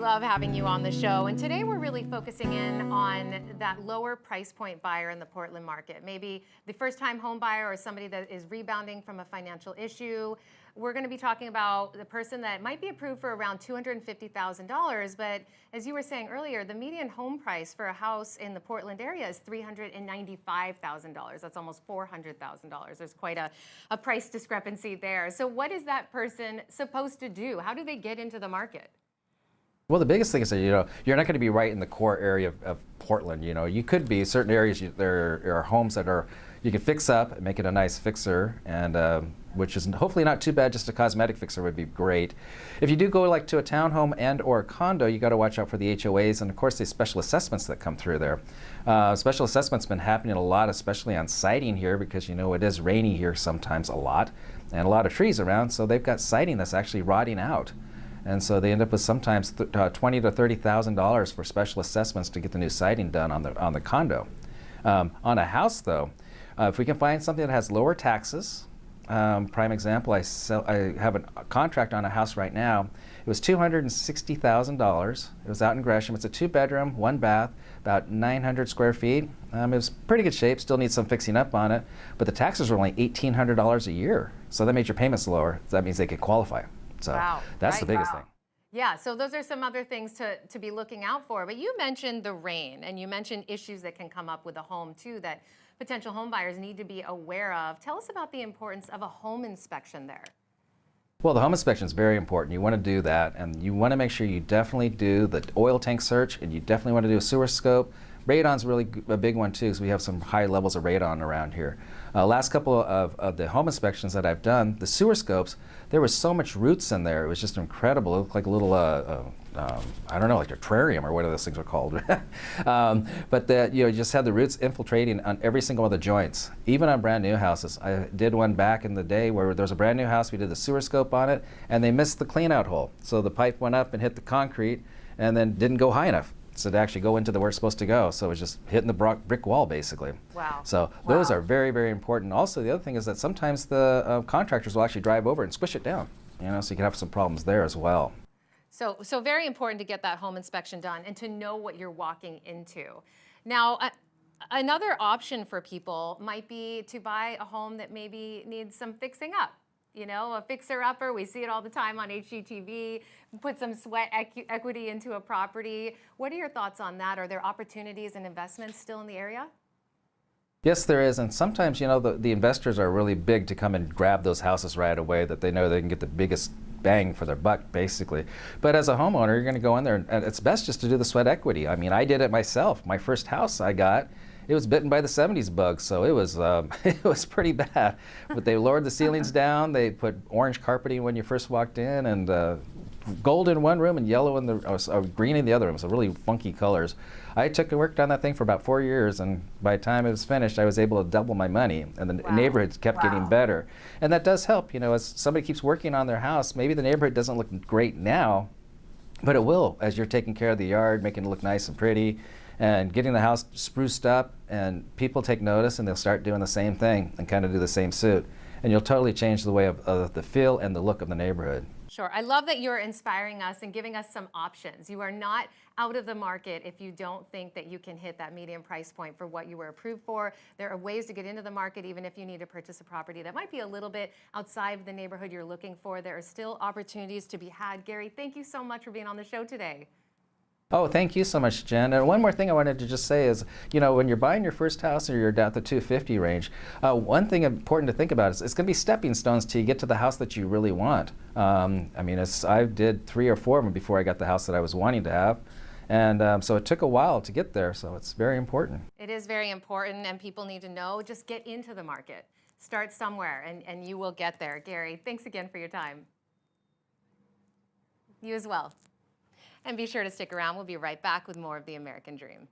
love having you on the show. And today we're really focusing in on that lower price point buyer in the Portland market. Maybe the first-time home buyer or somebody that is rebounding from a financial issue. We're going to be talking about the person that might be approved for around $250,000. But as you were saying earlier, the median home price for a house in the Portland area is $395,000. That's almost $400,000. There's quite a price discrepancy there. So what is that person supposed to do? How do they get into the market? Well, the biggest thing is that, you're not going to be right in the core area of Portland. You could be certain areas, there are homes that you can fix up and make it a nice fixer, and which is hopefully not too bad. Just a cosmetic fixer would be great. If you do go like to a townhome and or a condo, you got to watch out for the HOAs and of course the special assessments that come through there. Special assessments been happening a lot, especially on siding here, because it is rainy here sometimes a lot, and a lot of trees around, so they've got siding that's actually rotting out. And so they end up with sometimes $20,000 to $30,000 for special assessments to get the new siding done on the condo. On a house, though, if we can find something that has lower taxes, prime example, I have a contract on a house right now. It was $260,000. It was out in Gresham. It's a 2-bedroom, 1 bath, about 900 square feet. It was pretty good shape. Still needs some fixing up on it, but the taxes were only $1,800 a year. So that made your payments lower. So that means they could qualify. So that's the biggest thing. Yeah, so those are some other things to be looking out for. But you mentioned the rain, and you mentioned issues that can come up with a home too that potential home buyers need to be aware of. Tell us about the importance of a home inspection there. Well, the home inspection is very important. You want to do that, and you want to make sure you definitely do the oil tank search, and you definitely want to do a sewer scope. Radon's really a big one too, because we have some high levels of radon around here. Last couple of the home inspections that I've done, the sewer scopes, there was so much roots in there. It was just incredible. It looked like a little, I don't know, like a terrarium or whatever those things are called. But you just had the roots infiltrating on every single one of the joints, even on brand new houses. I did one back in the day where there was a brand new house. We did the sewer scope on it, and they missed the clean out hole. So the pipe went up and hit the concrete, and then didn't go high enough so to actually go into where it's supposed to go. So it was just hitting the brick wall, basically. Wow. So those are very, very important. Also, the other thing is that sometimes the contractors will actually drive over and squish it down, so you can have some problems there as well. So very important to get that home inspection done and to know what you're walking into. Now, another option for people might be to buy a home that maybe needs some fixing up. A fixer-upper, we see it all the time on HGTV, put some sweat equity into a property. What are your thoughts on that? Are there opportunities and investments still in the area? Yes, there is, and sometimes, the investors are really big to come and grab those houses right away, that they know they can get the biggest bang for their buck, basically. But as a homeowner, you're going to go in there, and it's best just to do the sweat equity. I mean, I did it myself. My first house I got, it was bitten by the 70s bug, so it was pretty bad. But they lowered the ceilings down. They put orange carpeting when you first walked in, and gold in one room and yellow in green in the other room. So really funky colors. I worked on that thing for about 4 years, and by the time it was finished, I was able to double my money, and the neighborhood kept getting better. And that does help. As somebody keeps working on their house, maybe the neighborhood doesn't look great now, but it will as you're taking care of the yard, making it look nice and pretty, and getting the house spruced up, and people take notice and they'll start doing the same thing and kind of do the same suit. And you'll totally change the way of the feel and the look of the neighborhood. Sure. I love that you're inspiring us and giving us some options. You are not out of the market if you don't think that you can hit that median price point for what you were approved for. There are ways to get into the market even if you need to purchase a property that might be a little bit outside of the neighborhood you're looking for. There are still opportunities to be had. Gary, thank you so much for being on the show today. Oh, thank you so much, Jen. And one more thing I wanted to just say is, when you're buying your first house or you're down at the 250 range, one thing important to think about is it's going to be stepping stones till you get to the house that you really want. I did 3 or 4 of them before I got the house that I was wanting to have. And so it took a while to get there, so it's very important. It is very important, and people need to know, just get into the market. Start somewhere, and you will get there. Gary, thanks again for your time. You as well. And be sure to stick around. We'll be right back with more of The American Dream.